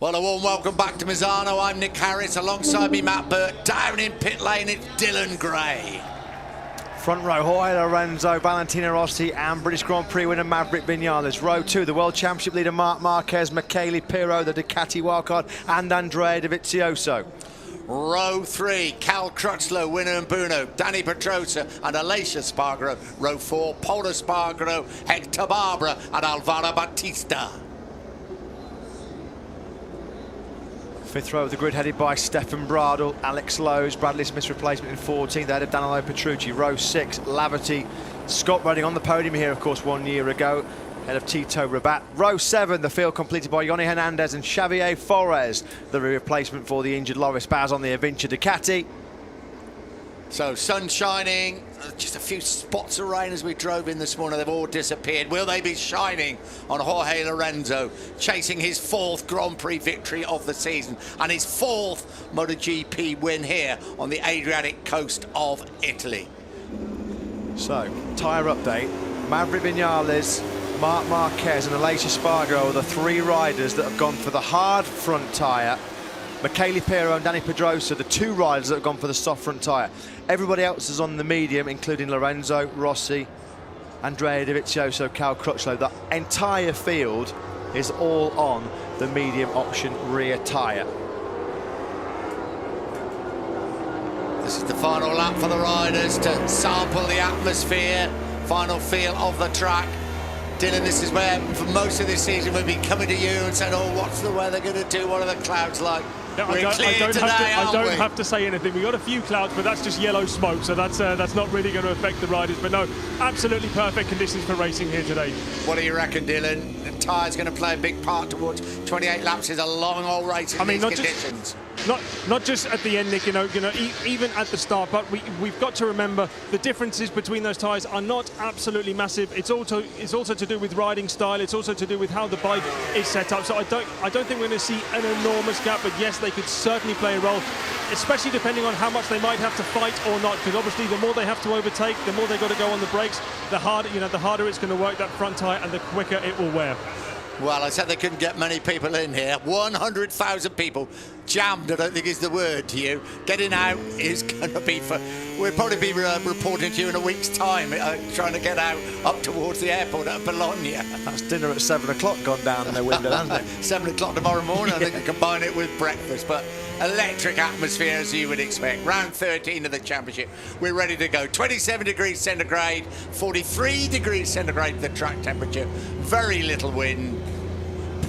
Well, a warm welcome back to Misano. I'm Nick Harris, alongside me Matt Burt. Down in pit lane, it's Dylan Gray. Front row, Jorge Lorenzo, Valentino Rossi and British Grand Prix winner Maverick Vinales. Row 2, the World Championship leader Marc Marquez, Michele Pirro, the Ducati wildcard, and Andrea Dovizioso. Row 3, Cal Crutchlow, winner and Bruno, Danny Pedrosa and Aleix Espargaro. Row 4, Paul Espargaro, Hector Barbera and Alvaro Bautista. Fifth row of the grid headed by Stefan Bradl, Alex Lowes, Bradley Smith's replacement in 14th ahead of Danilo Petrucci. Row 6, Laverty, Scott Redding on the podium here, of course, 1 year ago, ahead of Tito Rabat. Row 7, the field completed by Yoni Hernandez and Xavier Flores, the replacement for the injured Loris Baz on the Avintia Ducati. So sun shining, just a few spots of rain as we drove in this morning. They've all disappeared. Will they be shining on Jorge Lorenzo, chasing his 4th Grand Prix victory of the season and his 4th MotoGP win here on the Adriatic coast of Italy? So, tyre update. Maverick Vinales, Marc Marquez and Aleix Espargaro are the 3 riders that have gone for the hard front tyre. Michele Pirro and Danny Pedrosa, the 2 riders that have gone for the soft front tyre. Everybody else is on the medium, including Lorenzo, Rossi, Andrea Dovizioso, Cal Crutchlow. The entire field is all on the medium option rear tyre. This is the final lap for the riders to sample the atmosphere, final feel of the track. Dylan, this is where for most of this season we've been coming to you and saying, oh, what's the weather going to do? What are the clouds like? No, We're clear today, I don't we? have to say anything. We've got a few clouds, but that's just yellow smoke, so that's not really going to affect the riders. But no, absolutely perfect conditions for racing here today. What do you reckon, Dylan? The tyre's going to play a big part towards 28 laps. Is a long old race in these conditions. Not just at the end, Nick. Even at the start. But we've got to remember the differences between those tyres are not absolutely massive. It's also to do with riding style. It's also to do with how the bike is set up. So I don't think we're going to see an enormous gap. But yes, they could certainly play a role, especially depending on how much they might have to fight or not. Because obviously, the more they have to overtake, the more they've got to go on the brakes. The harder it's going to work that front tyre, and the quicker it will wear. Well, I said they couldn't get many people in here. 100,000 people jammed, I don't think is the word to you. Getting out is going to be we'll probably be reporting to you in a week's time, trying to get out up towards the airport at Bologna. That's dinner at 7 o'clock gone down in the window, hasn't it? 7 o'clock tomorrow morning, I think you combine it with breakfast. But electric atmosphere as you would expect. Round 13 of the championship. We're ready to go. 27 degrees centigrade, 43 degrees centigrade the track temperature. Very little wind.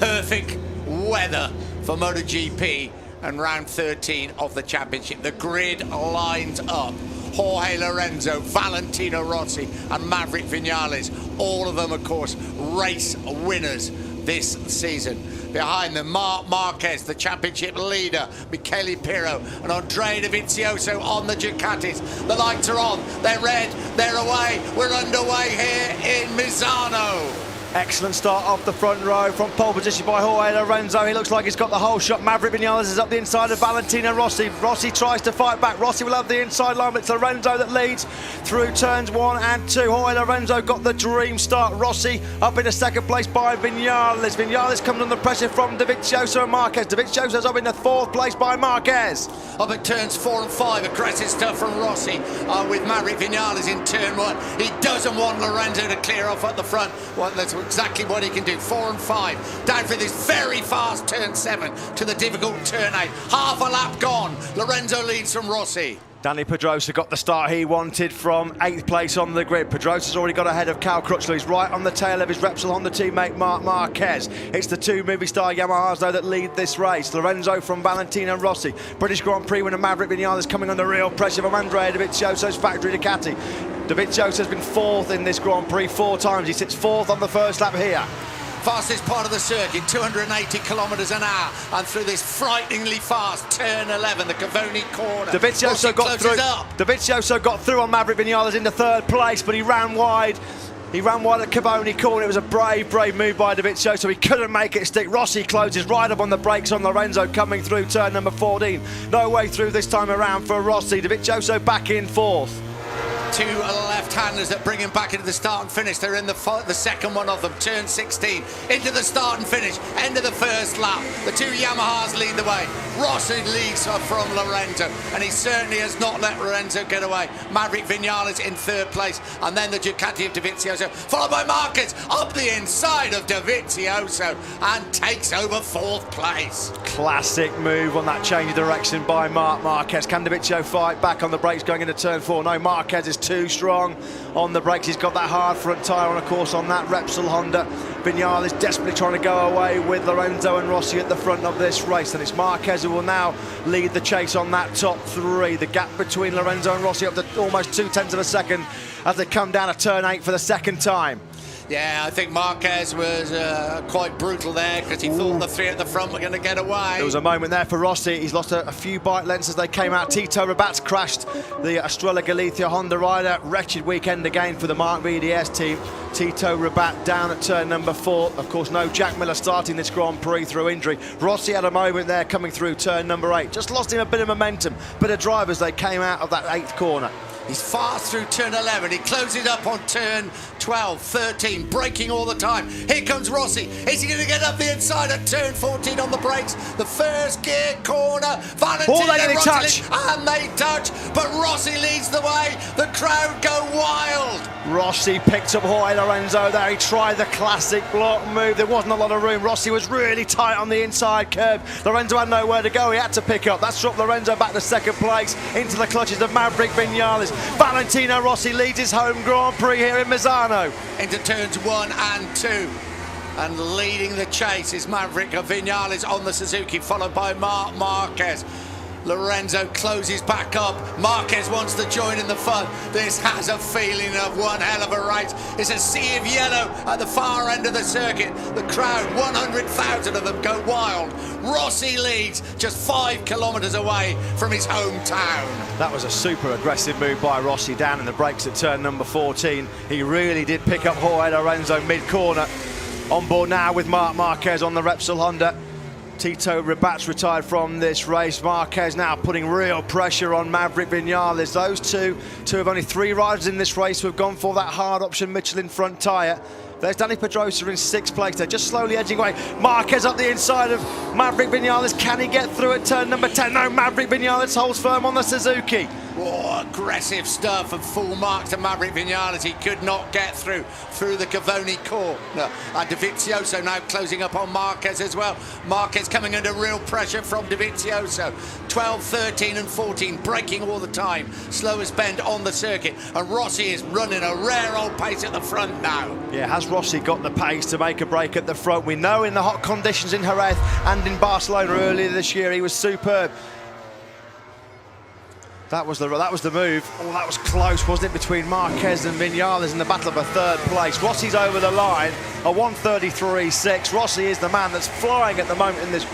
Perfect weather for MotoGP and round 13 of the championship. The grid lines up. Jorge Lorenzo, Valentino Rossi and Maverick Vinales. All of them, of course, race winners this season. Behind them, Marc Marquez, the championship leader, Michele Pirro and Andrea Dovizioso on the Ducatis. The lights are on, they're red, they're away. We're underway here in Misano. Excellent start off the front row from pole position by Jorge Lorenzo. He looks like he's got the whole shot. Maverick Vinales is up the inside of Valentino Rossi. Rossi tries to fight back. Rossi will have the inside line, but it's Lorenzo that leads through turns 1 and 2. Jorge Lorenzo got the dream start. Rossi up in the 2nd place by Vinales. Vinales comes under pressure from Dovizioso and Marquez. Dovizioso's up in the 4th place by Marquez. Up at turns 4 and 5, aggressive stuff from Rossi with Maverick Vinales in turn 1. He doesn't want Lorenzo to clear off at the front. Well, that's exactly what he can do. 4 and 5 down for this very fast turn 7 to the difficult turn 8. Half a lap gone. Lorenzo leads from Rossi. Danny Pedrosa got the start he wanted from 8th place on the grid. Pedrosa's already got ahead of Cal Crutchlow. He's right on the tail of his Repsol Honda teammate Marc Marquez. It's the 2 Movie Star Yamahas though that lead this race. Lorenzo from Valentino Rossi. British Grand Prix winner Maverick Vinales coming under real pressure from Andrea Dovizioso's factory Ducati. Dovizioso's been 4th in this Grand Prix 4 times. He sits 4th on the first lap here. Fastest part of the circuit, 280 kilometres an hour, and through this frighteningly fast turn 11, the Cavoni corner. Dovizioso got through. Dovizioso got through on Maverick Vinales into 3rd place, but he ran wide. He ran wide at Cavoni corner. It was a brave move by Dovizioso. He couldn't make it stick. Rossi closes right up on the brakes on Lorenzo coming through turn number 14. No way through this time around for Rossi. Dovizioso back in 4th. two left-handers that bring him back into the start and finish. They're in the second one of them, turn 16, into the start and finish, end of the first lap. The two Yamahas lead the way. Rossi leads from Lorenzo, and he certainly has not let Lorenzo get away. Maverick Vinales in third place, and then the Ducati of Dovizioso, followed by Marquez up the inside of Dovizioso and takes over fourth place. Classic move on that change of direction by Marc Marquez. Can Dovizioso fight back on the brakes going into turn 4? No, Marquez is too strong on the brakes. He's got that hard front tyre on, of course, on that Repsol Honda. Vinales desperately trying to go away with Lorenzo and Rossi at the front of this race, and it's Marquez who will now lead the chase on that top 3. The gap between Lorenzo and Rossi up to almost 0.2 of a second as they come down to turn 8 for the second time. Yeah, I think Marquez was quite brutal there because he thought the three at the front were going to get away. There was a moment there for Rossi. He's lost a few bike lengths as they came out. Tito Rabat's crashed the Estrella Galicia Honda rider. Wretched weekend again for the Mark VDS team. Tito Rabat down at turn number 4. Of course, no Jack Miller starting this Grand Prix through injury. Rossi had a moment there coming through turn number 8. Just lost him a bit of momentum, bit of drive as they came out of that 8th corner. He's fast through turn 11. He closes up on turn 12, 13, braking all the time. Here comes Rossi. Is he going to get up the inside at turn 14 on the brakes? The first gear corner. Valentino they Rossi touch. And they touch, but Rossi leads the way. The crowd go wild. Rossi picked up Jorge Lorenzo there. He tried the classic block move. There wasn't a lot of room. Rossi was really tight on the inside curve. Lorenzo had nowhere to go. He had to pick up. That's dropped Lorenzo back to second place into the clutches of Maverick Vinales. Valentino Rossi leads his home Grand Prix here in Misano. Into turns 1 and 2. And leading the chase is Maverick Vinales on the Suzuki, followed by Marc Marquez. Lorenzo closes back up. Marquez wants to join in the fun. This has a feeling of one hell of a race. It's a sea of yellow at the far end of the circuit. The crowd, 100,000 of them, go wild. Rossi leads just 5 kilometres away from his hometown. That was a super aggressive move by Rossi down in the brakes at turn number 14. He really did pick up Jorge Lorenzo mid-corner. On board now with Marc Marquez on the Repsol Honda. Tito Rabat's retired from this race. Marquez now putting real pressure on Maverick Vinales. Those two of only 3 riders in this race who have gone for that hard option Michelin front tyre. There's Dani Pedrosa in 6th place. They're just slowly edging away. Marquez up the inside of Maverick Vinales. Can he get through at turn number 10? No, Maverick Vinales holds firm on the Suzuki. Oh, aggressive stuff and full marks to Maverick Vinales. He could not get through the Cavoni corner. And Dovizioso now closing up on Marquez as well. Marquez coming under real pressure from Dovizioso. 12, 13 and 14, braking all the time. Slowest bend on the circuit. And Rossi is running a rare old pace at the front now. Yeah, has Rossi got the pace to make a break at the front? We know in the hot conditions in Jerez and in Barcelona earlier this year, he was superb. That was the move. Oh, that was close, wasn't it, between Marquez and Vinales in the battle of a 3rd place. Rossi's over the line, a 1:33.6. Rossi is the man that's flying at the moment in this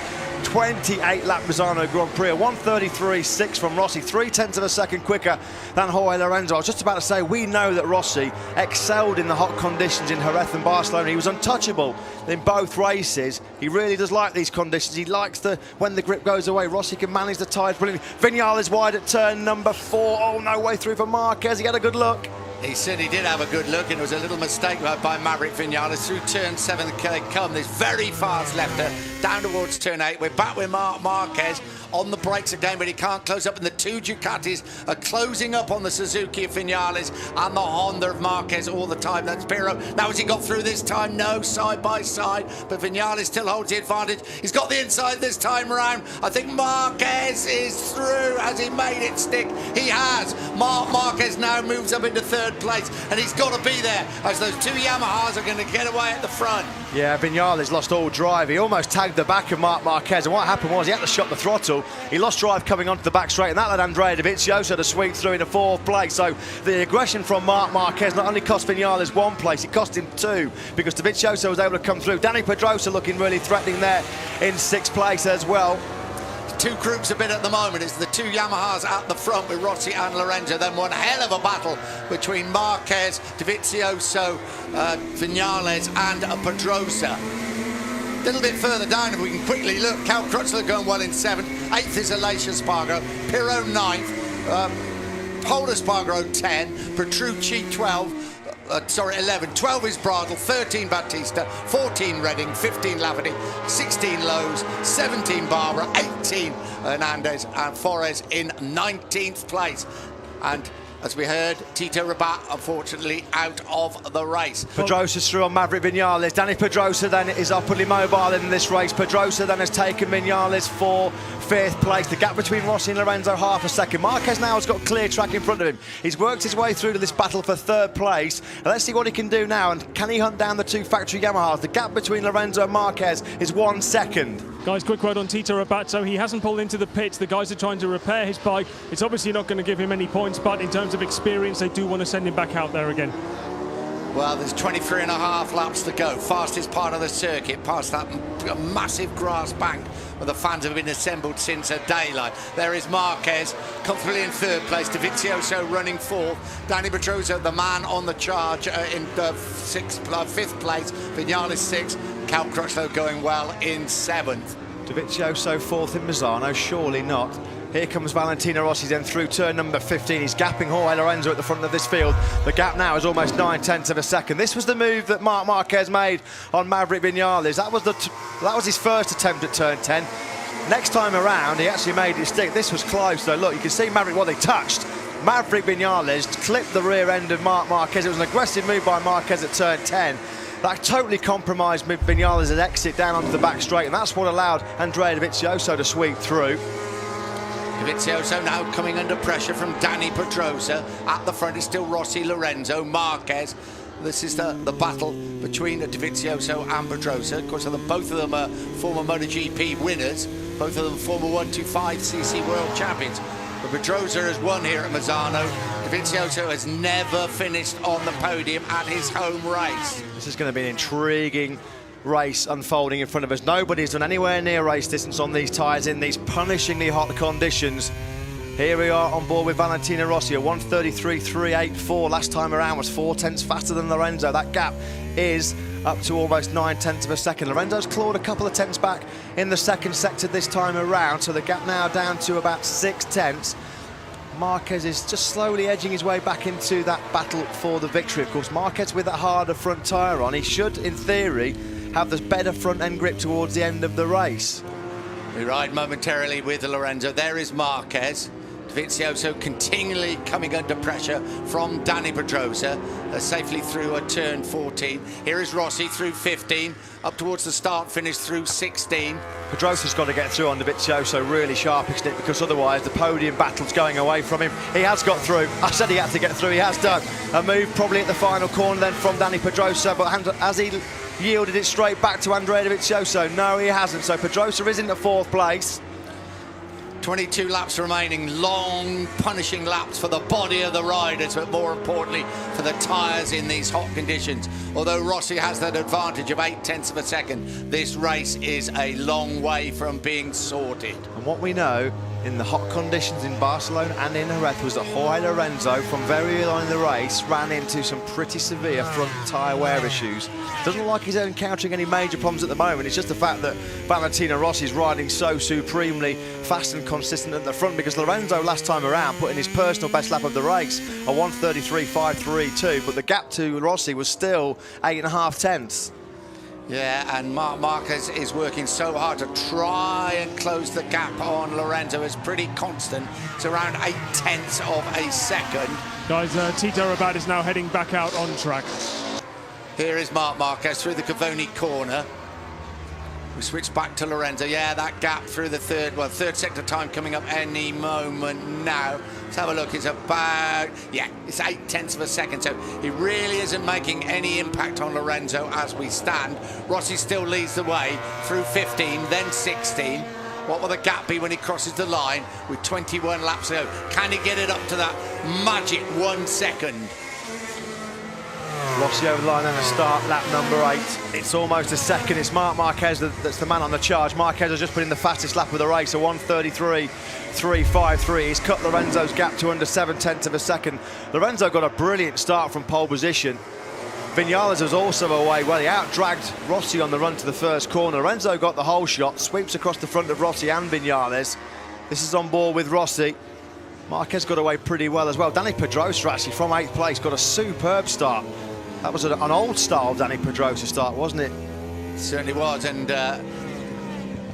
28-lap Misano Grand Prix. A 1:33.6 from Rossi, 0.3 of a second quicker than Jorge Lorenzo. I was just about to say, we know that Rossi excelled in the hot conditions in Jerez and Barcelona. He was untouchable in both races. He really does like these conditions. He likes when the grip goes away, Rossi can manage the tyres brilliantly. Vinales wide at turn number 4. Oh, no way through for Marquez. He had a good look. He certainly did have a good look, and it was a little mistake by Maverick Vinales. Through turn 7 they come. This very fast lefter down towards turn 8. We're back with Marc Marquez on the brakes again, but he can't close up, and the 2 Ducatis are closing up on the Suzuki of Vinales and the Honda of Marquez all the time. That's Pirro. Now has he got through this time? No, side by side, but Vinales still holds the advantage. He's got the inside this time around. I think Marquez is through. Has he made it stick? He has. Marc Marquez now moves up into 3rd place, and he's got to be there as those 2 Yamahas are going to get away at the front. Yeah, Vinales lost all drive. He almost tagged the back of Marc Marquez, and what happened was he had to shut the throttle. He lost drive coming onto the back straight, and that led Andrea Dovizioso to sweep through into 4th place. So the aggression from Marc Marquez not only cost Vinales 1 place, it cost him 2, because Dovizioso was able to come through. Dani Pedrosa looking really threatening there in 6th place as well. 2 groups a bit at the moment. It's the 2 Yamahas at the front with Rossi and Lorenzo. Then one hell of a battle between Marquez, Dovizioso, Vinales and Pedrosa. A little bit further down, if we can quickly look, Cal Crutchlow going well in 7th. 8th is Alicia Spargo. Pirro 9th. Pole Espargaro 10, Petrucci 11. 12 is Bradle, 13 Battista, 14 Redding, 15 Lafferty, 16 Lowe's, 17 Barbara, 18 Hernandez, and Forres in 19th place. And as we heard, Tito Rabat, unfortunately, out of the race. Pedrosa's through on Maverick Vinales. Danny Pedrosa then is upwardly mobile in this race. Pedrosa then has taken Vinales for 5th place. The gap between Rossi and Lorenzo, half a second. Marquez now has got clear track in front of him. He's worked his way through to this battle for 3rd place. Let's see what he can do now, and can he hunt down the 2 factory Yamahas? The gap between Lorenzo and Marquez is 1 second. Guys, quick word on Tito Rabat. So he hasn't pulled into the pits. The guys are trying to repair his bike. It's obviously not going to give him any points, but in terms of experience, they do want to send him back out there again. Well, there's 23 and a half laps to go. Fastest part of the circuit, past that massive grass bank where the fans have been assembled since daylight. There is Marquez, comfortably in 3rd place. Dovizioso running 4th. Danny Pedrosa, the man on the charge, in 5th place. Vinales 6th. Cal Crutchlow going well in 7th. Dovizioso 4th in Misano, surely not. Here comes Valentino Rossi then through turn number 15. He's gapping Jorge Lorenzo at the front of this field. The gap now is almost 9/10 of a second. This was the move that Marc Marquez made on Maverick Vinales. That was his first attempt at turn 10. Next time around, he actually made it stick. This was close, though. Look, you can see Maverick, what they touched. Maverick Vinales clipped the rear end of Marc Marquez. It was an aggressive move by Marquez at turn 10. That totally compromised Vinales' exit down onto the back straight, and that's what allowed Andrea Dovizioso to sweep through. Dovizioso now coming under pressure from Danny Pedrosa. At the front is still Rossi, Lorenzo, Marquez. This is the battle between Dovizioso and Pedrosa. Of course, both of them are former MotoGP winners. Both of them former 125cc world champions. But Pedrosa has won here at Misano. Dovizioso has never finished on the podium at his home race. This is going to be an intriguing race unfolding in front of us. Nobody's done anywhere near race distance on these tyres in these punishingly hot conditions. Here we are on board with Valentino Rossi, a 1:33.384. Last time around was 4 tenths faster than Lorenzo. That gap is up to almost 9/10 of a second. Lorenzo's clawed a couple of tenths back in the second sector this time around, so the gap now down to about 6 tenths. Marquez is just slowly edging his way back into that battle for the victory. Of course, Marquez with a harder front tyre on, he should, in theory, have the better front end grip towards the end of the race. We ride momentarily with Lorenzo. There is Marquez. Dovizioso continually coming under pressure from Danny Pedrosa, safely through a turn 14. Here is Rossi through 15, up towards the start finish through 16. Pedrosa's got to get through on Dovizioso, really sharp, isn't it? Because otherwise the podium battle's going away from him. He has got through. I said he had to get through. He has done. A move probably at the final corner then from Danny Pedrosa, but has he yielded it straight back to Andrea Dovizioso? No, he hasn't. So Pedrosa is in the 4th place. 22 laps remaining, long punishing laps for the body of the riders, but more importantly for the tyres in these hot conditions. Although Rossi has that advantage of 8/10 of a second, this race is a long way from being sorted. And what we know in the hot conditions in Barcelona and in Jerez was that Jorge Lorenzo, from very early on in the race, ran into some pretty severe front tyre wear issues. Doesn't look like he's encountering any major problems at the moment. It's just the fact that Valentino Rossi is riding so supremely fast and consistent at the front, because Lorenzo last time around put in his personal best lap of the race, a 1:33.532, but the gap to Rossi was still 8.5 tenths. Yeah, and Marc Marquez is working so hard to try and close the gap on Lorenzo. It's pretty constant. It's around 8/10 of a second. Guys, Tito Rabat is now heading back out on track. Here is Marc Marquez through the Cavoni corner. We switch back to Lorenzo. Yeah, that gap through the third sector time coming up any moment now. Let's have a look. It's about, it's 8/10 of a second. So he really isn't making any impact on Lorenzo as we stand. Rossi still leads the way through 15, then 16. What will the gap be when he crosses the line with 21 laps to go? Can he get it up to that magic 1 second? Rossi over the line and a start lap number 8. It's almost a second. It's Marc Marquez that's the man on the charge. Marquez has just put in the fastest lap of the race, a 1:33.353. He's cut Lorenzo's gap to under 7/10 of a second. Lorenzo got a brilliant start from pole position. Vinales was also away well. He out-dragged Rossi on the run to the first corner. Lorenzo got the whole shot, sweeps across the front of Rossi and Vinales. This is on board with Rossi. Marquez got away pretty well as well. Dani Pedrosa actually from 8th place got a superb start. That was an old style Dani Pedrosa start, wasn't it? Certainly was, and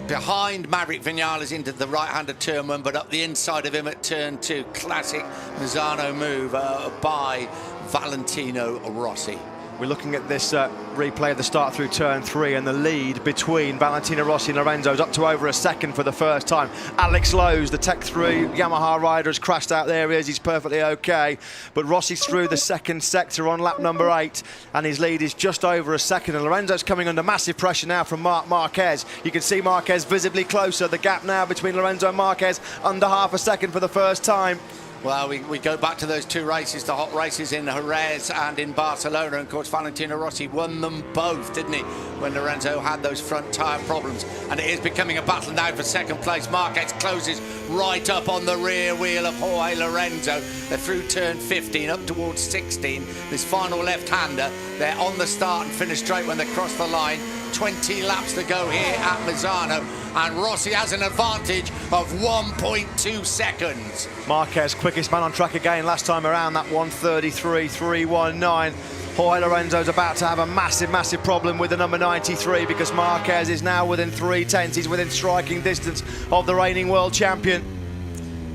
behind Maverick Vinales into the right-handed turn 1, but up the inside of him at turn 2. Classic Misano move by Valentino Rossi. We're looking at this replay of the start through turn 3, and the lead between Valentino Rossi and Lorenzo is up to over a second for the first time. Alex Lowe's, the Tech 3 Yamaha rider, has crashed out. There he is, he's perfectly okay. But Rossi's through the second sector on lap number 8, and his lead is just over a second. And Lorenzo's coming under massive pressure now from Marc Marquez. You can see Marquez visibly closer. The gap now between Lorenzo and Marquez under half a second for the first time. Well, we go back to those 2 races, the hot races in Jerez and in Barcelona. And of course, Valentino Rossi won them both, didn't he, when Lorenzo had those front tyre problems. And it is becoming a battle now for second place. Marquez closes right up on the rear wheel of Jorge Lorenzo. They're through turn 15, up towards 16. This final left-hander, they're on the start and finish straight when they cross the line. 20 laps to go here at Misano, and Rossi has an advantage of 1.2 seconds. Marquez, quickest man on track again last time around, that 1:33.319. Jorge Lorenzo's about to have a massive problem with the number 93, because Marquez is now within 3/10. He's within striking distance of the reigning world champion.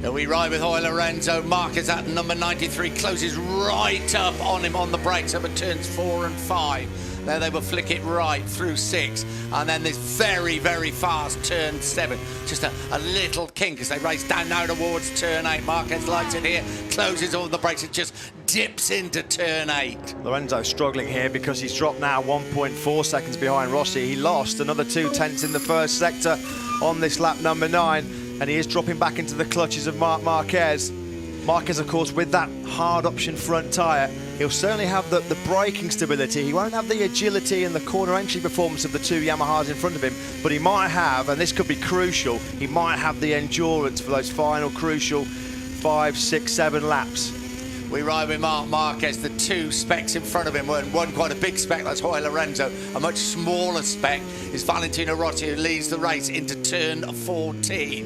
Now we ride with Jorge Lorenzo. Marquez at number 93 closes right up on him on the brakes over turns 4 and 5. There they will flick it right through 6, and then this very fast turn 7. Just a little kink as they race down now towards turn 8. Marquez likes it here, closes all the brakes, it just dips into turn 8. Lorenzo struggling here because he's dropped now 1.4 seconds behind Rossi. He lost another 2/10 in the first sector on this lap number 9, and he is dropping back into the clutches of Marc Marquez. Marquez, of course, with that hard option front tyre, he'll certainly have the braking stability. He won't have the agility and the corner entry performance of the 2 Yamahas in front of him, but he might have, and this could be crucial, he might have the endurance for those final crucial 5, 6, 7 laps. We ride with Marc Marquez. The 2 specs in front of him, one quite a big spec, that's Jorge Lorenzo. A much smaller spec is Valentino Rossi, who leads the race into turn 14.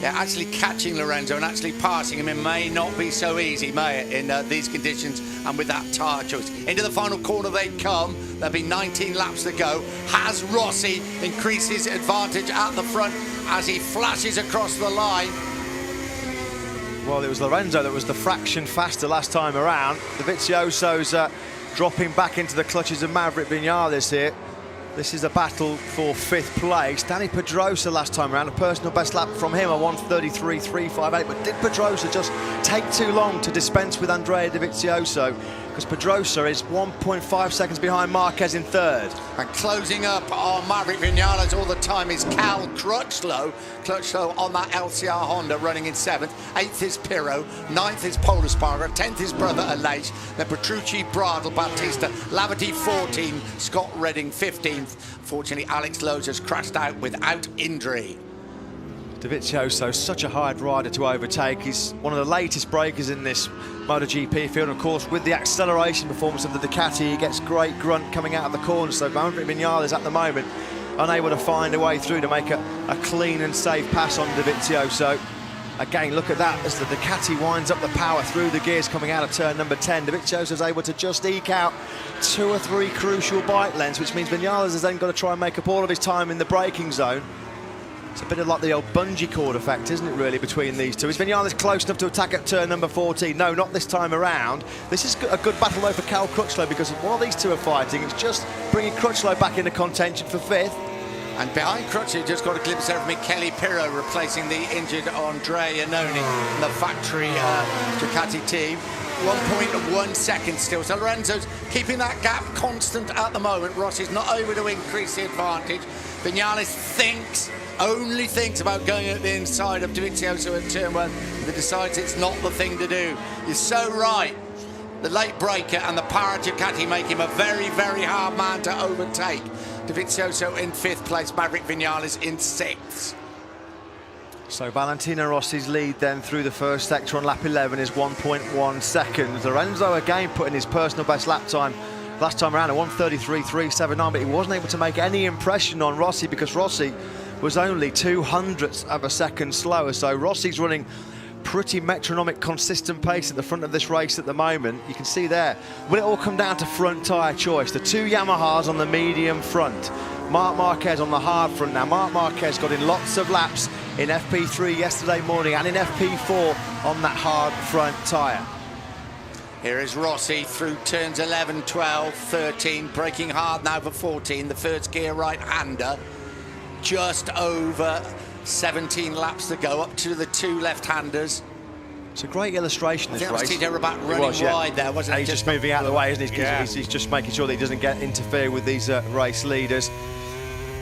Yeah, actually catching Lorenzo and actually passing him, it may not be so easy, may it, in these conditions and with that tyre choice. Into the final corner they come. There'll be 19 laps to go. Has Rossi increased his advantage at the front as he flashes across the line? Well, it was Lorenzo that was the fraction faster last time around. The Vizioso's dropping back into the clutches of Maverick Vinales here. This is a battle for 5th place. Dani Pedrosa last time around, a personal best lap from him, a 1:33.358. But did Pedrosa just take too long to dispense with Andrea Dovizioso? Because Pedrosa is 1.5 seconds behind Marquez in 3rd. And closing up on Maverick Vinales all the time is Cal Crutchlow. Crutchlow on that LCR Honda running in 7th. 8th is Pirro. 9th is Paul Espargaro. 10th is Brother Aleix. Then Petrucci, Bradle, Bautista. Laverty 14. Scott Redding 15th. Fortunately, Alex Lowe's has crashed out without injury. Dovizioso, such a hard rider to overtake. He's one of the latest breakers in this MotoGP field. And of course, with the acceleration performance of the Ducati, he gets great grunt coming out of the corner. So Maverick Vinales at the moment unable to find a way through to make a clean and safe pass on Dovizioso. Again, look at that as the Ducati winds up the power through the gears coming out of turn number 10. Dovizioso's able to just eke out 2 or 3 crucial bike lengths, which means Vinales has then got to try and make up all of his time in the braking zone. It's a bit of like the old bungee cord effect, isn't it, really, between these 2? Is Vinales close enough to attack at turn number 14? No, not this time around. This is a good battle, though, for Cal Crutchlow, because while these 2 are fighting, it's just bringing Crutchlow back into contention for 5th. And behind Crutchlow, just got a glimpse there of Michele Pirro replacing the injured Andrea Iannone in the factory Ducati team. 1.1 seconds still. So Lorenzo's keeping that gap constant at the moment. Rossi's not able to increase the advantage. Vinales only thinks about going at the inside of Dovizioso at turn 1, but decides it's not the thing to do. You're so right. The late breaker and the power Ducati make him a very hard man to overtake. Dovizioso in 5th place, Maverick Vinales in 6th. So Valentino Rossi's lead then through the first sector on lap 11 is 1.1 seconds. Lorenzo again putting his personal best lap time last time around at 1:33.379, but he wasn't able to make any impression on Rossi because Rossi was only 0.02 of a second slower. So Rossi's running pretty metronomic, consistent pace at the front of this race at the moment. You can see there. Will it all come down to front tyre choice? The two Yamahas on the medium front, Marc Marquez on the hard front. Now, Marc Marquez got in lots of laps in FP3 yesterday morning and in FP4 on that hard front tyre. Here is Rossi through turns 11, 12, 13, braking hard now for 14, the first gear right-hander. Just over 17 laps to go, up to the two left-handers. It's a great illustration, this race. I think Tito about running wide there, wasn't it? He's just moving out of the way, isn't he? Because he's just making sure that he doesn't get interfere with these race leaders.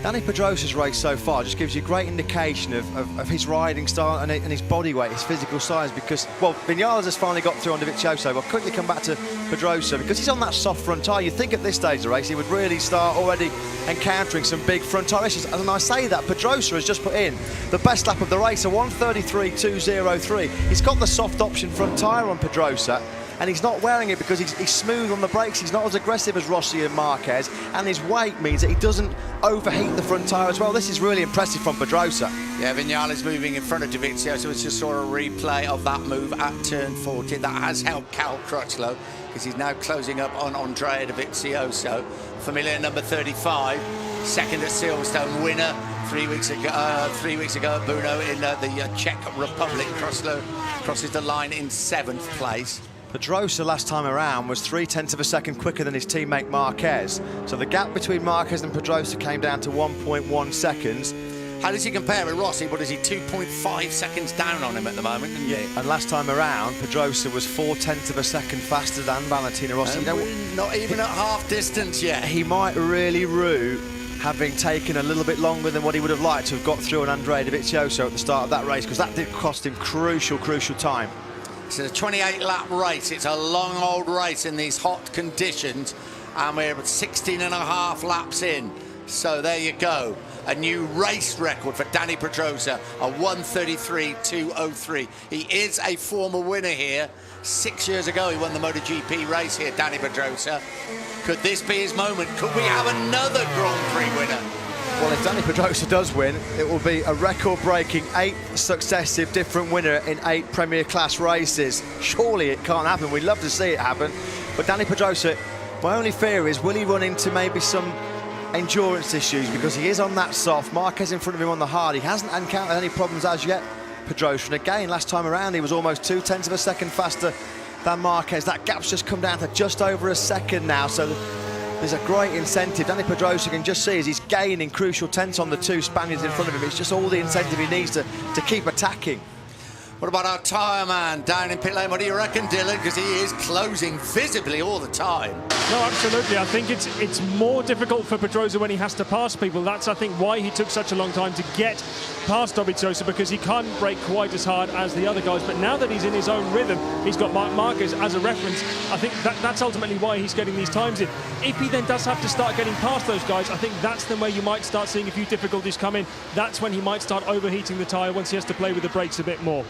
Dani Pedrosa's race so far just gives you a great indication of his riding style and his body weight, his physical size, because, well, Vinales has finally got through on Dovizioso, but quickly come back to Pedrosa, because he's on that soft front tyre. You'd think at this stage of the race he would really start already encountering some big front tyre issues. And I say that, Pedrosa has just put in the best lap of the race, a 1:33.203. He's got the soft option front tyre on Pedrosa, and he's not wearing it because he's smooth on the brakes. He's not as aggressive as Rossi and Marquez, and his weight means that he doesn't overheat the front tyre as well. This is really impressive from Pedrosa. Yeah, Vinales moving in front of Dovizioso, so it's just saw a replay of that move at turn 40. That has helped Cal Crutchlow, because he's now closing up on Andrea Dovizioso. Familiar number 35, second at Silverstone, winner 3 weeks ago at Brno in the Czech Republic. Crosses the line in 7th place. Pedrosa last time around was 0.3 of a second quicker than his teammate Marquez. So the gap between Marquez and Pedrosa came down to 1.1 seconds. How does he compare with Rossi? What is he, 2.5 seconds down on him at the moment, isn't he? And last time around, Pedrosa was 0.4 of a second faster than Valentino Rossi. Not even at half distance yet. He might really rue having taken a little bit longer than what he would have liked to have got through on Andrea Dovizioso at the start of that race, because that did cost him crucial time. It's a 28-lap race. It's a long old race in these hot conditions, and we're 16 and a half laps in. So there you go. A new race record for Dani Pedrosa, a 1:33.203. He is a former winner here. 6 years ago, he won the MotoGP race here, Dani Pedrosa. Could this be his moment? Could we have another Grand Prix winner? Well, if Dani Pedrosa does win, it will be a record-breaking 8th successive different winner in 8 Premier Class races. Surely it can't happen. We'd love to see it happen. But Dani Pedrosa, my only fear is, will he run into maybe some endurance issues, because he is on that soft. Marquez in front of him on the hard. He hasn't encountered any problems as yet, Pedrosa. And again, last time around, he was almost 0.2 of a second faster than Marquez. That gap's just come down to just over a second now. So there's a great incentive. Dani Pedrosa can just see as he's gaining crucial tenths on the two Spaniards in front of him. It's just all the incentive he needs to keep attacking. What about our tyre man down in pit lane? What do you reckon, Dylan? Because he is closing visibly all the time. No, absolutely. I think it's more difficult for Pedrosa when he has to pass people. That's, I think, why he took such a long time to get past Dovizioso, because he can't brake quite as hard as the other guys. But now that he's in his own rhythm, he's got Marc Marquez as a reference. I think that's ultimately why he's getting these times in. If he then does have to start getting past those guys, I think that's then where you might start seeing a few difficulties come in. That's when he might start overheating the tyre once he has to play with the brakes a bit more.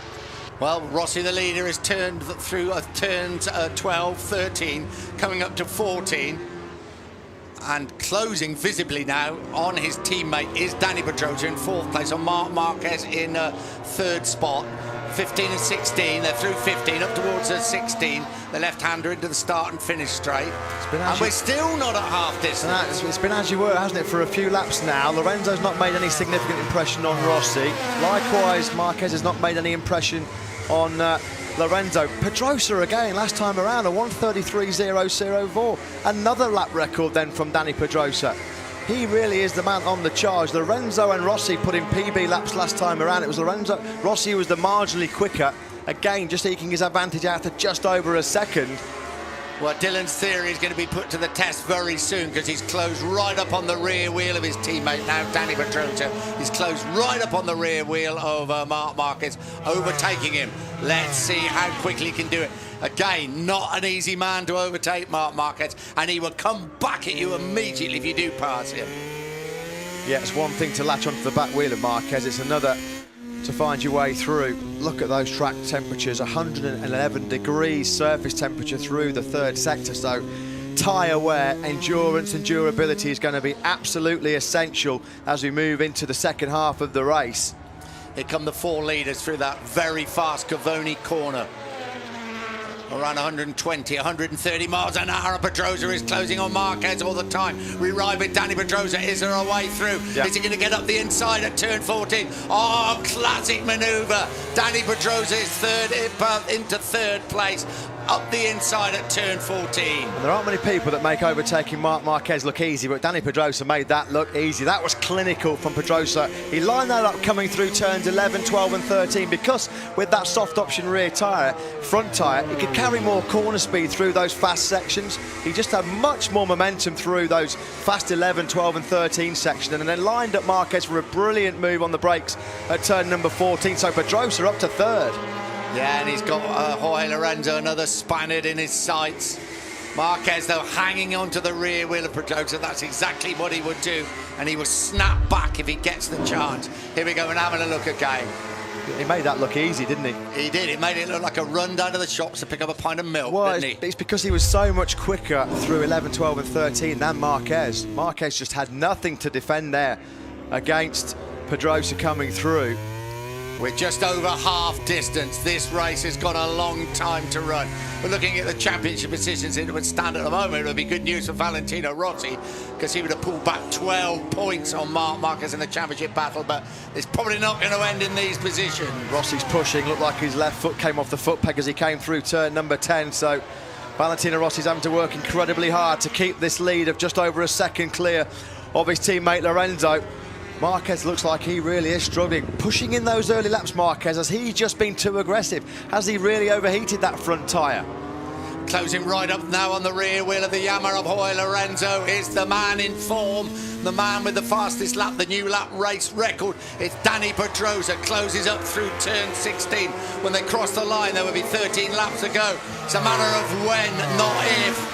Well, Rossi, the leader, has turned through turns 12, 13, coming up to 14. And closing visibly now on his teammate is Dani Pedrosa in 4th place, on Marc Marquez in 3rd spot. 15 and 16, they're through 15, up towards 16. The left-hander into the start and finish straight. And we're still not at half distance. It's been as you were, hasn't it, for a few laps now. Lorenzo's not made any significant impression on Rossi. Likewise, Marquez has not made any impression on Lorenzo. Pedrosa again, last time around, a 1:33.004. Another lap record then from Dani Pedrosa. He really is the man on the charge. Lorenzo and Rossi put in PB laps last time around. It was Lorenzo. Rossi was the marginally quicker. Again, just eking his advantage out to just over a second. Well, Dylan's theory is going to be put to the test very soon, because he's closed right up on the rear wheel of his teammate now, Dani Pedrosa. He's closed right up on the rear wheel of Marc Marquez, overtaking him. Let's see how quickly he can do it. Again, not an easy man to overtake, Marc Marquez, and he will come back at you immediately if you do pass him. Yeah, it's one thing to latch onto the back wheel of Marquez, it's another to find your way through. Look at those track temperatures, 111 degrees surface temperature through the 3rd sector, so tyre wear, endurance and durability is going to be absolutely essential as we move into the second half of the race. Here come the 4 leaders through that very fast Cavoni corner. Around 120, 130 miles an hour. Pedrosa is closing on Marquez all the time. We ride with Danny Pedrosa. Is there a way through? Yeah. Is he going to get up the inside at turn 14? Oh, classic manoeuvre. Danny Pedrosa is into third place. Up the inside at turn 14. And there aren't many people that make overtaking Marc Marquez look easy, but Danny Pedrosa made that look easy. That was clinical from Pedrosa. He lined that up coming through turns 11, 12 and 13 because with that soft option rear tyre, front tyre, he could carry more corner speed through those fast sections. He just had much more momentum through those fast 11, 12 and 13 sections, and then lined up Marquez for a brilliant move on the brakes at turn number 14. So Pedrosa up to third. Yeah, and he's got Jorge Lorenzo, another Spaniard in his sights. Marquez, though, hanging onto the rear wheel of Pedrosa. That's exactly what he would do, and he will snap back if he gets the chance. Here we go, and having a look again. He made that look easy, didn't he? He did. It made it look like a run down to the shops to pick up a pint of milk, Well, didn't he? it's because he was so much quicker through 11, 12 and 13 than Marquez. Marquez just had nothing to defend there against Pedrosa coming through. We're just over half distance. This race has got a long time to run. We're looking at the championship positions it would stand at the moment. It would be good news for Valentino Rossi because he would have pulled back 12 points on Marc Marquez in the championship battle, but it's probably not going to end in these positions. Rossi's pushing, looked like his left foot came off the foot peg as he came through turn number 10, so Valentino Rossi's having to work incredibly hard to keep this lead of just over a second clear of his teammate Lorenzo. Marquez looks like he really is struggling. Pushing in those early laps, Marquez, has he just been too aggressive? Has he really overheated that front tyre? Closing right up now on the rear wheel of the Yamaha of Jorge Lorenzo is the man in form, the man with the fastest lap, the new lap race record. It's Danny Pedrosa, closes up through turn 16. When they cross the line, there will be 13 laps to go. It's a matter of when, not if.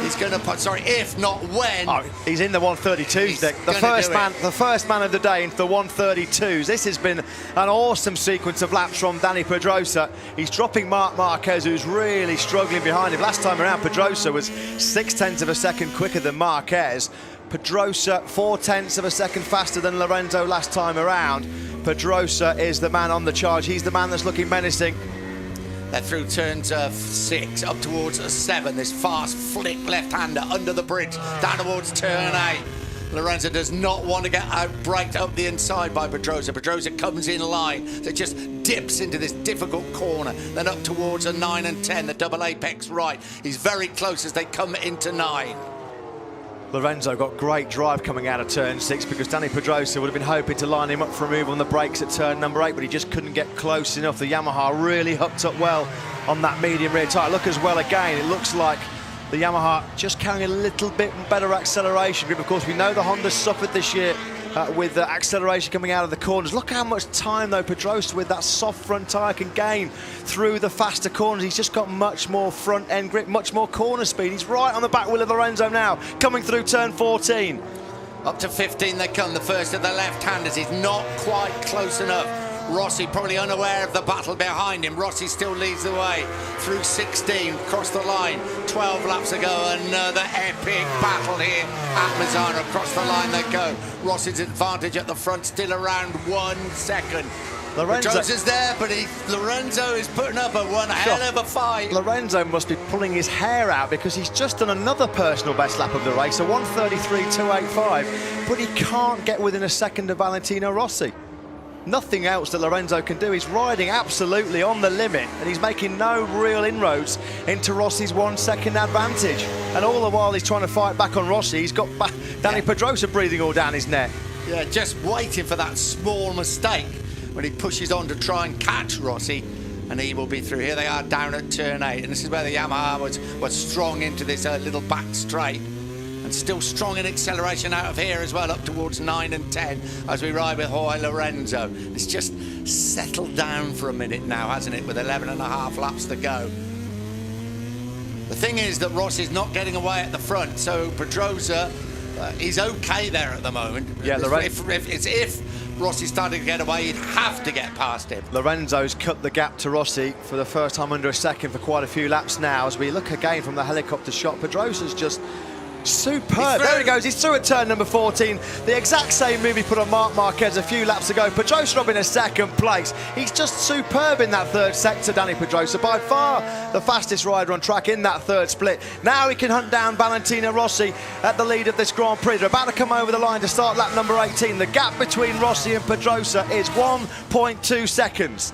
He's going to put, sorry, if not when. Oh, he's in the 132s, Dick. The first man of the day into the 132s. This has been an awesome sequence of laps from Danny Pedrosa. He's dropping Marc Marquez, who's really struggling behind him. Last time around, Pedrosa was 0.6 of a second quicker than Marquez. Pedrosa 0.4 of a second faster than Lorenzo last time around. Pedrosa is the man on the charge. He's the man that's looking menacing. They're through turns 6 up towards 7. This fast flick left-hander under the bridge down towards turn 8. Lorenzo does not want to get out-braked up the inside by Pedrosa. Pedrosa comes in line, so it just dips into this difficult corner. Then up towards a 9 and 10, the double apex right. He's very close as they come into 9. Lorenzo got great drive coming out of turn 6 because Danny Pedrosa would have been hoping to line him up for a move on the brakes at turn number 8, but he just couldn't get close enough. The Yamaha really hooked up well on that medium rear tyre. Look as well again, it looks like the Yamaha just carrying a little bit better acceleration grip. Of course, we know the Honda suffered this year with the acceleration coming out of the corners. Look how much time, though, Pedrosa with that soft front tyre can gain through the faster corners. He's just got much more front end grip, much more corner speed. He's right on the back wheel of Lorenzo now, coming through turn 14. Up to 15 they come, the first of the left-handers. He's not quite close enough. Rossi probably unaware of the battle behind him. Rossi still leads the way through 16, across the line. 12 laps ago, another epic battle here at Misano. Across the line they go. Rossi's advantage at the front, still around 1 second. Pedrosa's there, but Lorenzo is putting up one hell of a fight. Lorenzo must be pulling his hair out because he's just done another personal best lap of the race, a 1:33.285, but he can't get within a second of Valentino Rossi. Nothing else that Lorenzo can do. He's riding absolutely on the limit and he's making no real inroads into Rossi's 1 second advantage. And all the while he's trying to fight back on Rossi, he's got Danny Pedrosa breathing all down his neck. Yeah, just waiting for that small mistake when he pushes on to try and catch Rossi, and he will be through. Here they are down at turn 8, and this is where the Yamaha was strong into this little back straight. And still strong in acceleration out of here as well, up towards 9 and 10 as we ride with Jorge Lorenzo. It's just settled down for a minute now, hasn't it, with 11.5 laps to go. The thing is that Rossi's not getting away at the front, so Pedrosa is okay there at the moment. Yeah, if Rossi started to get away, he'd have to get past him. Lorenzo's cut the gap to Rossi for the first time under a second for quite a few laps now. As we look again from the helicopter shot, Pedrosa's just superb. There he goes, he's through at turn number 14. The exact same move he put on Marc Marquez a few laps ago. Pedrosa up in a second place. He's just superb in that third sector, Dani Pedrosa. By far the fastest rider on track in that third split. Now he can hunt down Valentino Rossi at the lead of this Grand Prix. They're about to come over the line to start lap number 18. The gap between Rossi and Pedrosa is 1.2 seconds.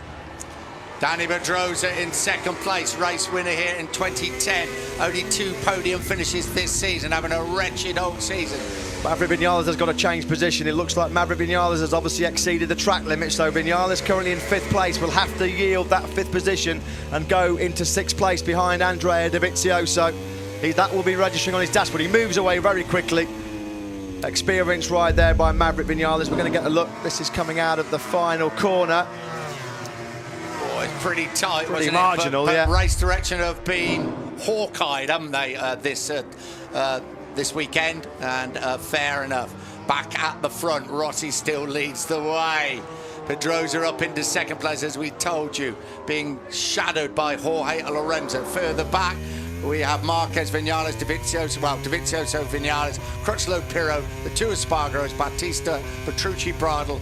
Dani Pedrosa in second place, race winner here in 2010. Only 2 podium finishes this season, having a wretched old season. Maverick Vinales has got to change position. It looks like Maverick Vinales has obviously exceeded the track limit, so Vinales currently in 5th place will have to yield that 5th position and go into 6th place behind Andrea Dovizioso. That will be registering on his dashboard. He moves away very quickly. Experienced ride there by Maverick Vinales. We're going to get a look. This is coming out of the final corner. It's pretty tight, pretty wasn't marginal, it? But yeah. Race Direction have been hawk-eyed, haven't they, this weekend? And fair enough. Back at the front, Rossi still leads the way. Pedrosa up into second place, as we told you, being shadowed by Jorge Lorenzo. Further back, we have Marquez, Vinales, Dovizioso, Vinales, Crutchlow, Pirro, the 2 Espargaros, Battista, Petrucci, Bradle,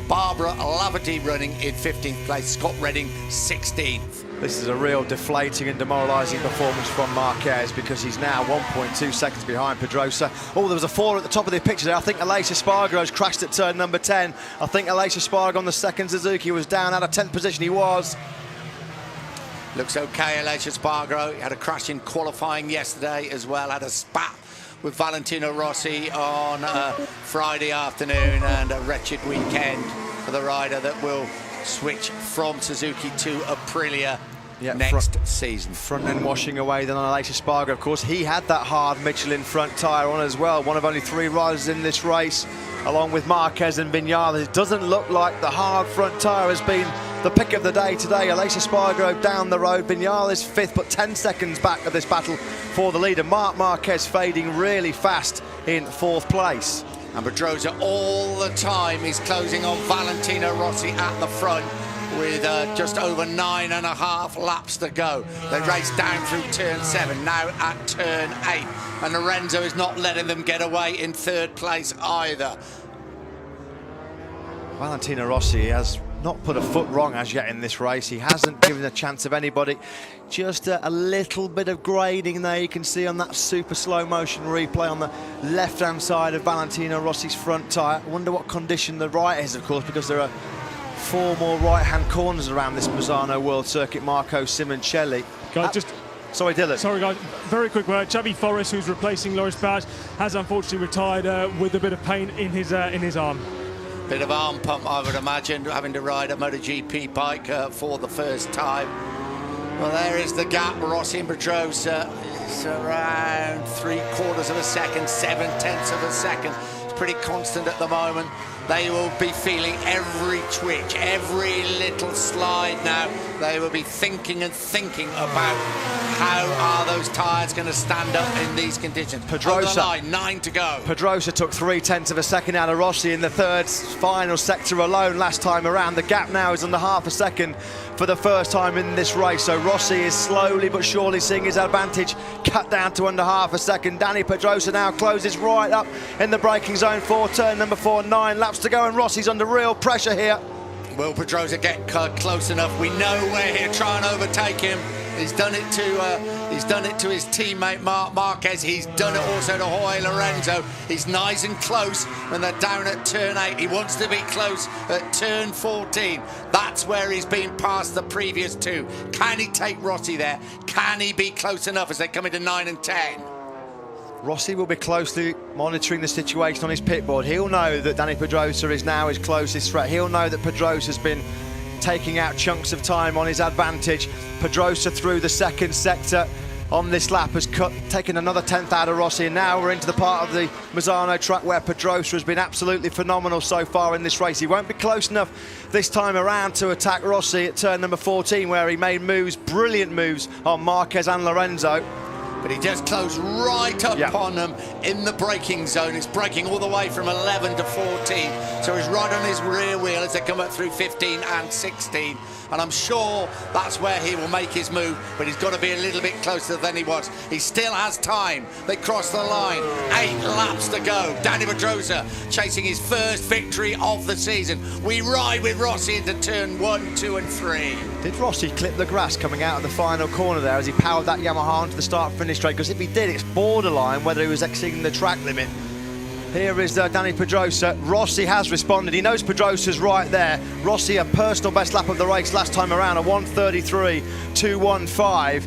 Barbara Laverty running in 15th place, Scott Redding 16th. This is a real deflating and demoralising performance from Marquez, because he's now 1.2 seconds behind Pedrosa. Oh, there was a fall at the top of the picture there. I think Aleix Espargaro's crashed at turn number 10. I think Aleix Espargaro on the second Suzuki was down out of 10th position. He was. Looks okay, Aleix Espargaro. He had a crash in qualifying yesterday as well, had a spat with Valentino Rossi on Friday afternoon, and a wretched weekend for the rider that will switch from Suzuki to Aprilia next season. Front end washing away then on Aleix Espargaro, of course. He had that hard Michelin front tyre on as well. One of only 3 riders in this race, along with Marquez and Vinales. It doesn't look like the hard front tyre has been the pick of the day today. Aleix Espargaro down the road, Vinales 5th, but 10 seconds back of this battle for the leader. Marc Marquez fading really fast in 4th place. And Pedrosa all the time is closing on Valentino Rossi at the front with just over 9.5 laps to go. They race down through turn 7, now at turn 8. And Lorenzo is not letting them get away in 3rd place either. Valentino Rossi has not put a foot wrong as yet in this race. He hasn't given a chance of anybody. Just a little bit of grading there you can see on that super slow motion replay on the left-hand side of Valentino Rossi's front tyre. I wonder what condition the right is, of course, because there are 4 more right-hand corners around this Misano World Circuit. Marco Simoncelli. Sorry, Dylan. Sorry, guys. Very quick word. Xavi Forres, who's replacing Loris Baz, has unfortunately retired with a bit of pain in his arm. Bit of arm pump, I would imagine, having to ride a MotoGP bike for the first time. Well, there is the gap. Rossi and Pedrosa is around 3/4 of a second, 7/10 of a second. It's pretty constant at the moment. They will be feeling every twitch, every little slide now. They will be thinking and thinking about how are those tyres going to stand up in these conditions. Pedrosa, line, 9 to go. Pedrosa took 3/10 of a second out of Rossi in the third final sector alone last time around. The gap now is under half a second for the first time in this race. So Rossi is slowly but surely seeing his advantage cut down to under half a second. Dani Pedrosa now closes right up in the braking zone for turn number 4, 9 laps to go, and Rossi's under real pressure here. Will Pedrosa get close enough? We know we're here trying to overtake him. He's done it to his teammate Marc Marquez. He's done it also to Jorge Lorenzo. He's nice and close when they're down at turn 8. He wants to be close at turn 14. That's where he's been past the previous 2. Can he take Rossi there? Can he be close enough as they come into 9 and 10? Rossi will be closely monitoring the situation on his pit board. He'll know that Dani Pedrosa is now his closest threat. He'll know that Pedrosa's been taking out chunks of time on his advantage. Pedrosa through the second sector on this lap has taken another 10th out of Rossi, and now we're into the part of the Misano track where Pedrosa has been absolutely phenomenal so far in this race. He won't be close enough this time around to attack Rossi at turn number 14, where he made moves, brilliant moves on Marquez and Lorenzo. but he does close right up on them in the braking zone. It's braking all the way from 11 to 14, so he's right on his rear wheel as they come up through 15 and 16, and I'm sure that's where he will make his move, but he's got to be a little bit closer than he was. He still has time. They cross the line, 8 laps to go. Dani Pedrosa chasing his first victory of the season. We ride with Rossi into turn 1, 2 and 3. Did Rossi clip the grass coming out of the final corner there as he powered that Yamaha onto the start-finish straight? Because if he did, it's borderline whether he was exceeding the track limit. Here is Dani Pedrosa. Rossi has responded. He knows Pedrosa's right there. Rossi, a personal best lap of the race last time around, a 1:33.215.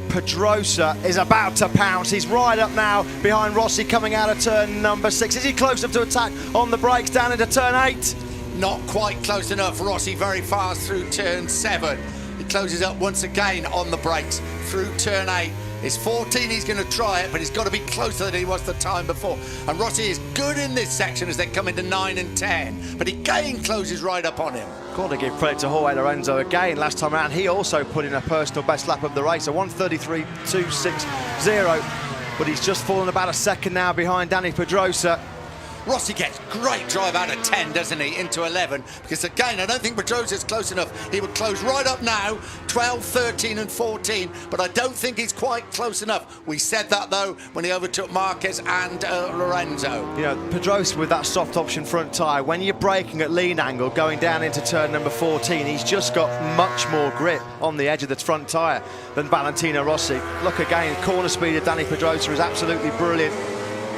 Pedrosa is about to pounce. He's right up now behind Rossi coming out of turn number 6. Is he close enough to attack on the brakes down into turn 8? Not quite close enough. Rossi very fast through turn 7. He closes up once again on the brakes through turn 8. It's 14, he's going to try it, but he's got to be closer than he was the time before. And Rossi is good in this section as they come into 9 and 10, but he again closes right up on him. Got to give credit to Jorge Lorenzo again last time around. He also put in a personal best lap of the race, a 1:33.260, but he's just fallen about a second now behind Dani Pedrosa. Rossi gets great drive out of 10, doesn't he, into 11, because again, I don't think Pedrosa's close enough. He would close right up now, 12, 13 and 14, but I don't think he's quite close enough. We said that, though, when he overtook Marquez and Lorenzo. You know, Pedrosa with that soft option front tyre, when you're braking at lean angle, going down into turn number 14, he's just got much more grip on the edge of the front tyre than Valentino Rossi. Look again, corner speed of Dani Pedrosa is absolutely brilliant.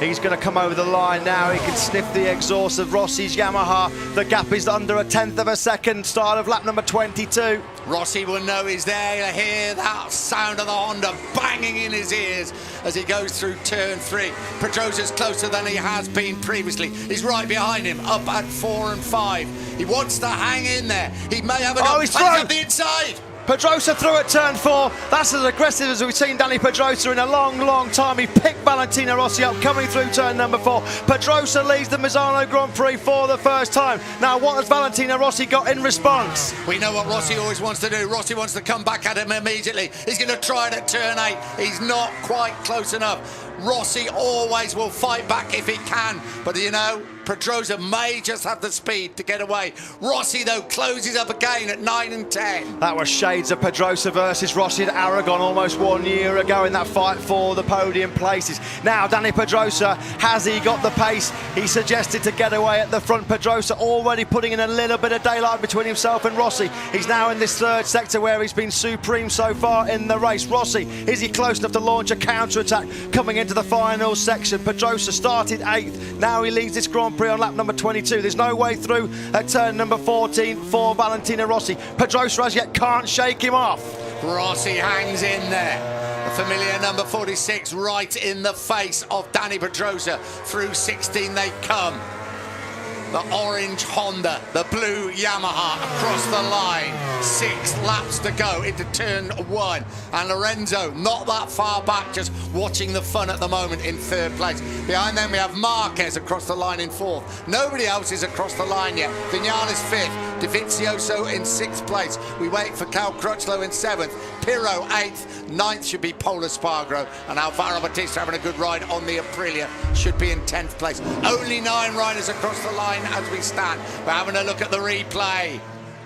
He's going to come over the line now. He can sniff the exhaust of Rossi's Yamaha. The gap is under a 1/10 of a second. Start of lap number 22. Rossi will know he's there. He'll hear that sound of the Honda banging in his ears as he goes through turn 3. Pedrosa's closer than he has been previously. He's right behind him, up at 4 and 5. He wants to hang in there. He may have enough. Oh, he's through! Up the inside. Pedrosa through at turn 4. That's as aggressive as we've seen Dani Pedrosa in a long, long time. He picked Valentino Rossi up coming through turn number 4. Pedrosa leads the Misano Grand Prix for the first time. Now, what has Valentino Rossi got in response? We know what Rossi always wants to do. Rossi wants to come back at him immediately. He's going to try it at turn 8. He's not quite close enough. Rossi always will fight back if he can, but you know, Pedrosa may just have the speed to get away. Rossi, though, closes up again at 9 and 10. That was shades of Pedrosa versus Rossi at Aragon almost 1 year ago in that fight for the podium places. Now, Dani Pedrosa, has he got the pace? He suggested to get away at the front. Pedrosa already putting in a little bit of daylight between himself and Rossi. He's now in this third sector where he's been supreme so far in the race. Rossi, is he close enough to launch a counter-attack coming into the final section? Pedrosa started 8th. Now he leads this Grand Prix on lap number 22. There's no way through at turn number 14 for Valentino Rossi. Pedrosa as yet can't shake him off. Rossi hangs in there. The familiar number 46 right in the face of Dani Pedrosa. Through 16 they come. The orange Honda, the blue Yamaha across the line. 6 laps to go into turn 1. And Lorenzo, not that far back, just watching the fun at the moment in 3rd place. Behind them we have Marquez across the line in 4th. Nobody else is across the line yet. Viñales 5th, Dovizioso in 6th place. We wait for Cal Crutchlow in 7th. Pirro 8th, 9th should be Pol Espargaro, and Alvaro Bautista having a good ride on the Aprilia should be in 10th place. Only 9 riders across the line as we stand. We're having a look at the replay.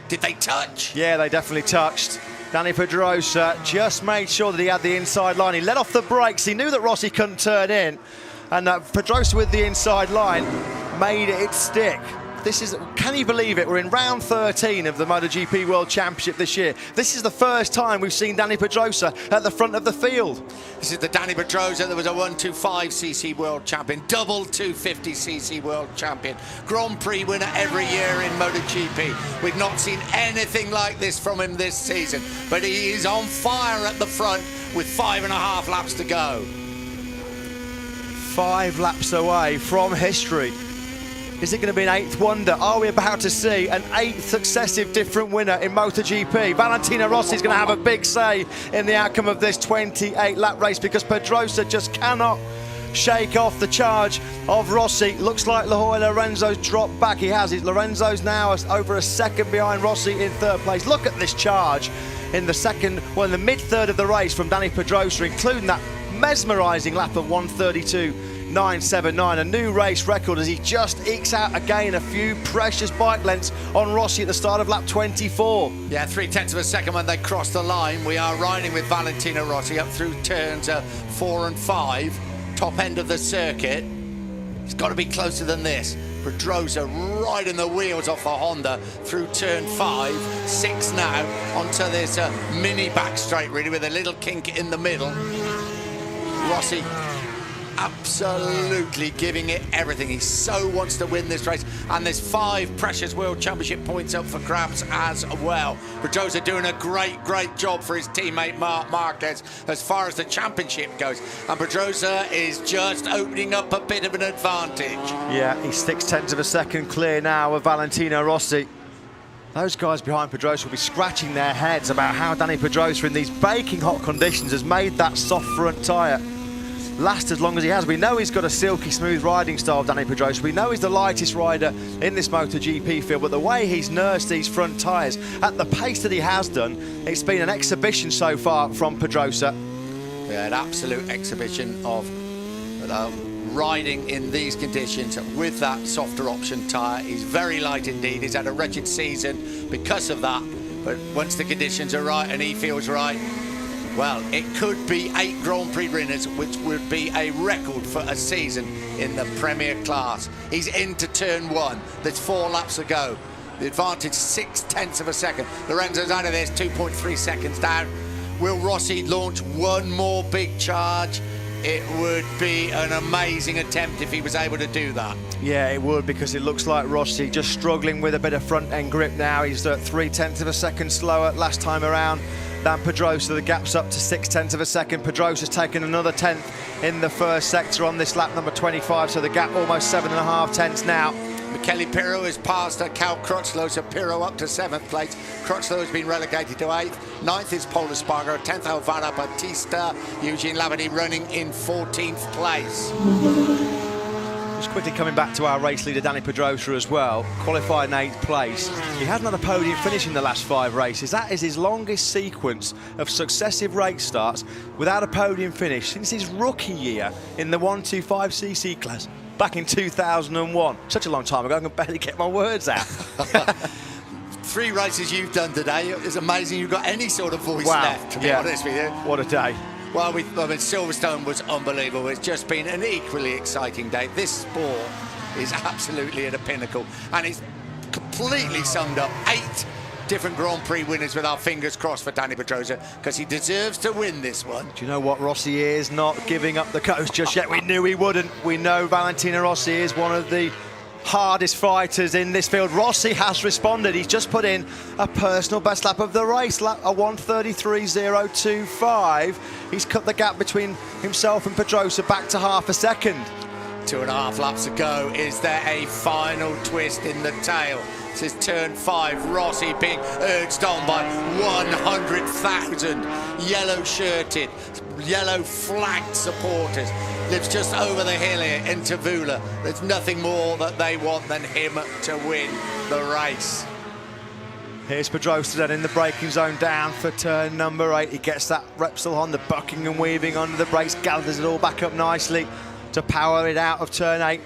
Did they touch? Yeah, they definitely touched. Dani Pedrosa just made sure that he had the inside line. He let off the brakes. He knew that Rossi couldn't turn in, and Pedrosa with the inside line made it stick. This is, can you believe it? We're in round 13 of the MotoGP World Championship this year. This is the first time we've seen Dani Pedrosa at the front of the field. This is the Dani Pedrosa that was a 125cc World Champion, double 250cc World Champion, Grand Prix winner every year in MotoGP. We've not seen anything like this from him this season, but he is on fire at the front with 5.5 laps to go. 5 laps away from history. Is it going to be an 8th wonder? Are we about to see an 8th successive different winner in MotoGP? Valentino Rossi is going to have a big say in the outcome of this 28-lap race because Pedrosa just cannot shake off the charge of Rossi. Looks like Jorge Lorenzo's dropped back. He has. Lorenzo's now over a second behind Rossi in 3rd place. Look at this charge in the second, well, in the mid-third of the race from Dani Pedrosa, including that mesmerising lap of 1:32.979, a new race record as he just ekes out again a few precious bike lengths on Rossi at the start of lap 24. Yeah, 0.3 of a second when they cross the line. We are riding with Valentino Rossi up through turns 4 and 5, top end of the circuit. It's got to be closer than this. Pedrosa riding the wheels off the Honda through turn 5, 6 now, onto this mini back straight really with a little kink in the middle. Rossi absolutely giving it everything. He so wants to win this race, and there's 5 precious World Championship points up for grabs as well. Pedrosa doing a great job for his teammate Marc Marquez as far as the championship goes, and Pedrosa is just opening up a bit of an advantage. Yeah, he's 0.6 of a second clear now of Valentino Rossi. Those guys behind Pedrosa will be scratching their heads about how Danny Pedrosa in these baking hot conditions has made that soft front tyre last as long as he has. We know he's got a silky smooth riding style, Danny Pedrosa. We know he's the lightest rider in this MotoGP field, but the way he's nursed these front tyres at the pace that he has done, it's been an exhibition so far from Pedrosa. Yeah, an absolute exhibition of riding in these conditions with that softer option tyre. He's very light indeed. He's had a wretched season because of that, but once the conditions are right and he feels right, well, it could be 8 Grand Prix winners, which would be a record for a season in the Premier class. He's into turn 1. There's 4 laps to go. The advantage 0.6 of a second. Lorenzo's out of this, 2.3 seconds down. Will Rossi launch one more big charge? It would be an amazing attempt if he was able to do that. Yeah, it would, because it looks like Rossi just struggling with a bit of front end grip now. He's at 0.3 of a second slower last time around than Pedrosa. The gap's up to 0.6 of a second. Pedrosa's taken another 10th in the first sector on this lap number 25, so the gap almost 7.5 tenths now. Michele Pirro has passed Cal Crutchlow, so Pirro up to 7th place. Crutchlow has been relegated to 8th. 9th is Paul Espargaro, 10th Alvaro Bautista. Eugene Lavady running in 14th place. Just quickly coming back to our race leader Danny Pedrosa as well, qualified in 8th place. He hadn't had a podium finish in the last 5 races. That is his longest sequence of successive race starts without a podium finish since his rookie year in the 125cc class back in 2001. Such a long time ago, I can barely get my words out. 3 races you've done today, it's amazing you've got any sort of voice left, to be honest with you. What a day. Well, I mean, Silverstone was unbelievable. It's just been an equally exciting day. This sport is absolutely at a pinnacle, and it's completely summed up 8 different Grand Prix winners with our fingers crossed for Danny Pedrosa, because he deserves to win this one. Do you know what? Rossi is not giving up the ghost just yet. We knew he wouldn't. We know Valentino Rossi is one of the hardest fighters in this field. Rossi has responded. He's just put in a personal best lap of the race, a 1:33.025. He's cut the gap between himself and Pedrosa back to half a second. 2.5 laps to go. Is there a final twist in the tail? This is turn 5. Rossi being urged on by 100,000 yellow-shirted, yellow-flagged supporters. Lives just over the hill here in Tavula. There's nothing more that they want than him to win the race. Here's Pedrosa then in the braking zone down for turn number 8. He gets that Repsol Honda bucking and weaving under the brakes, gathers it all back up nicely to power it out of turn 8.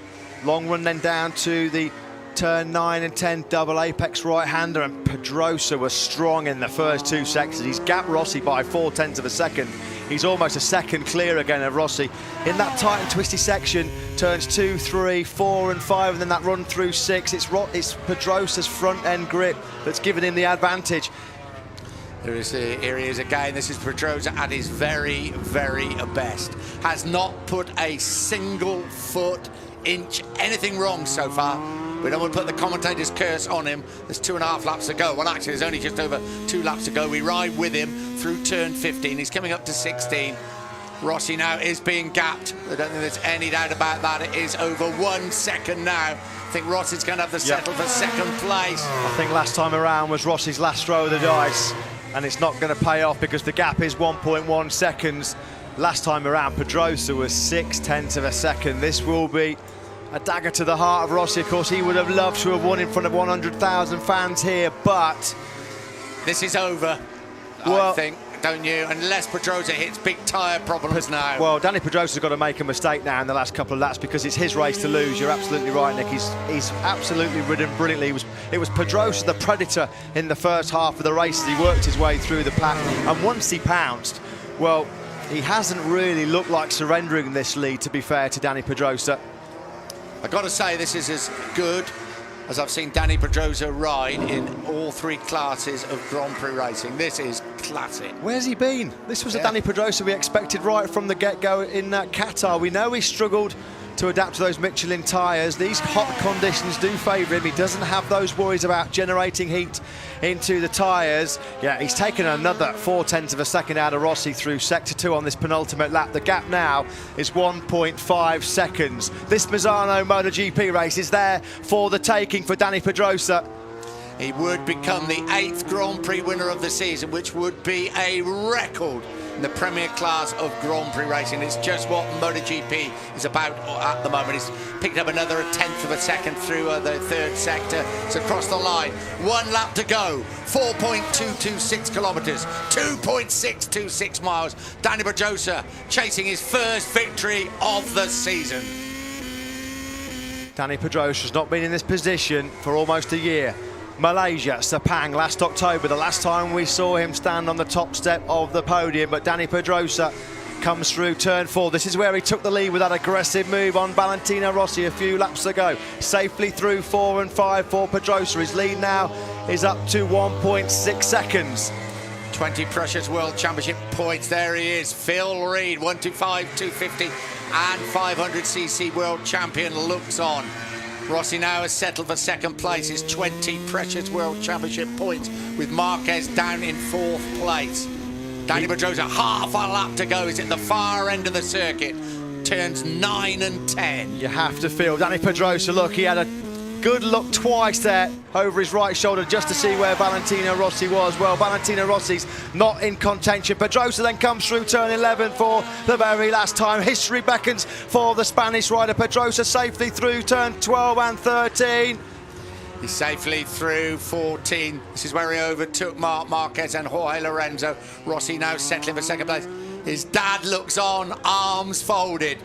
Long run then down to the turn 9 and 10 double apex right-hander, and Pedrosa was strong in the first 2 sectors. He's gapped Rossi by 0.4 of a second. He's almost a second clear again of Rossi. In that tight and twisty section, turns 2, 3, 4 and 5, and then that run through 6, it's Pedrosa's front end grip that's given him the advantage. Here he is again. This is Pedrosa at his very, very best. Has not put a single foot, inch, anything wrong so far. We don't want to put the commentator's curse on him. There's 2.5 laps to go. Well, actually, there's only just over 2 laps to go. We ride with him through turn 15. He's coming up to 16. Rossi now is being gapped. I don't think there's any doubt about that. It is over 1 second now. I think Rossi's going to have to settle for second place. I think last time around was Rossi's last throw of the dice, and it's not going to pay off because the gap is 1.1 seconds. Last time around, Pedrosa was 0.6 of a second. This will be a dagger to the heart of Rossi. Of course, he would have loved to have won in front of 100,000 fans here, but this is over, well, I think. back, don't you? Unless Pedrosa hits big tyre problems now. Well, Danny Pedrosa's got to make a mistake now in the last couple of laps because it's his race to lose. You're absolutely right, Nick. He's absolutely ridden brilliantly. It was Pedrosa, the predator, in the first half of the race as he worked his way through the pack. And once he pounced, well, he hasn't really looked like surrendering this lead, to be fair to Danny Pedrosa. I've got to say, this is as good as I've seen Danny Pedrosa ride in all three classes of Grand Prix racing. This is classic. Where's he been? This was the Danny Pedrosa we expected right from the get-go in Qatar. We know he struggled to adapt to those Michelin tyres. These hot conditions do favour him. He doesn't have those worries about generating heat into the tyres. Yeah, he's taken another 0.4 of a second out of Rossi through Sector 2 on this penultimate lap. The gap now is 1.5 seconds. This Misano MotoGP race is there for the taking for Danny Pedrosa. He would become the 8th Grand Prix winner of the season, which would be a record in the premier class of Grand Prix racing. It's just what MotoGP is about at the moment. He's picked up another 1/10 of a second through the third sector. It's across the line. 1 lap to go. 4.226 kilometres. 2.626 miles. Danny Pedrosa chasing his first victory of the season. Danny Pedrosa's not been in this position for almost a year. Malaysia, Sepang last October, the last time we saw him stand on the top step of the podium. But Danny Pedrosa comes through turn 4. This is where he took the lead with that aggressive move on Valentino Rossi a few laps ago. Safely through 4 and 5 for Pedrosa. His lead now is up to 1.6 seconds. 20 precious World Championship points. There he is, Phil Reed, 125, 250 and 500cc World Champion looks on. Rossi now has settled for second place. His 20 precious World Championship points with Marquez down in 4th place. Danny Pedrosa, half a lap to go. He's at the far end of the circuit. Turns 9 and 10. You have to feel Danny Pedrosa, look, he had a good look twice there over his right shoulder just to see where Valentino Rossi was. Well, Valentino Rossi's not in contention. Pedrosa then comes through turn 11 for the very last time. History beckons for the Spanish rider. Pedrosa safely through turn 12 and 13. He's safely through 14. This is where he overtook Marc Marquez and Jorge Lorenzo. Rossi now settling for second place. His dad looks on, arms folded.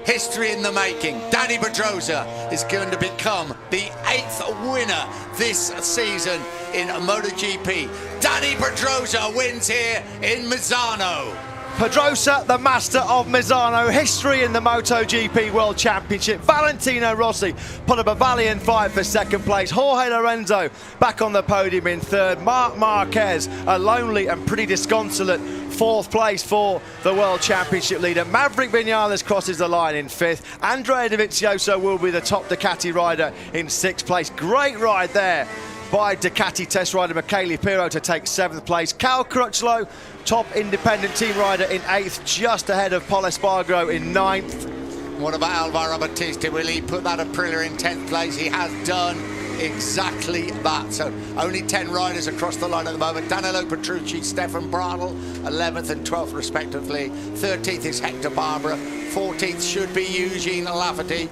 History in the making. Danny Pedrosa is going to become the 8th winner this season in MotoGP. Danny Pedrosa wins here in Misano. Pedrosa, the master of Misano, history in the MotoGP World Championship. Valentino Rossi put up a valiant fight for second place. Jorge Lorenzo back on the podium in 3rd. Marc Marquez, a lonely and pretty disconsolate 4th place for the World Championship leader. Maverick Vinales crosses the line in 5th. Andrea Dovizioso will be the top Ducati rider in 6th place. Great ride there by Ducati test rider Michele Pirro to take 7th place. Cal Crutchlow, top independent team rider in 8th, just ahead of Pol Espargaro in 9th. What about Alvaro Bautista? Will he put that Aprilia in 10th place? He has done exactly that. So only 10 riders across the line at the moment. Danilo Petrucci, Stefan Bradl, 11th and 12th respectively. 13th is Hector Barbera. 14th should be Eugene Lafferty,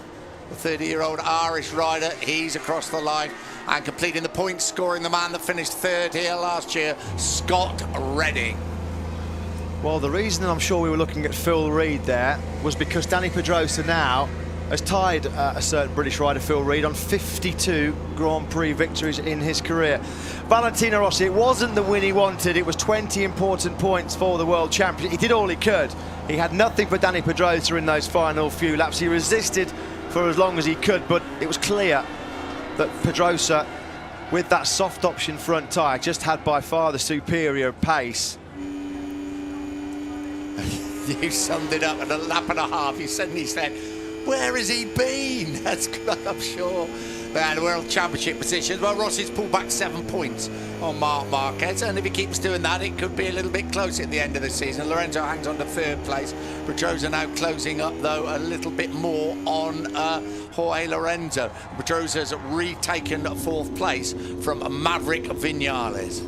the 30-year-old Irish rider. He's across the line. And completing the points, scoring the man that finished 3rd here last year, Scott Redding. Well, the reason I'm sure we were looking at Phil Reed there was because Danny Pedrosa now has tied a certain British rider, Phil Reed, on 52 Grand Prix victories in his career. Valentino Rossi, it wasn't the win he wanted, it was 20 important points for the World Championship. He did all he could. He had nothing for Danny Pedrosa in those final few laps. He resisted for as long as he could, but it was clear that Pedrosa, with that soft option front tyre, just had by far the superior pace. You summed it up in a lap and a half. You suddenly said, where has he been? That's good, I'm sure. And World Championship positions. Well, Rossi's pulled back 7 points on Marc Marquez, and if he keeps doing that, it could be a little bit close at the end of the season. Lorenzo hangs on to 3rd place. Pedrosa now closing up, though, a little bit more on Jorge Lorenzo. Pedrosa's retaken 4th place from Maverick Vinales.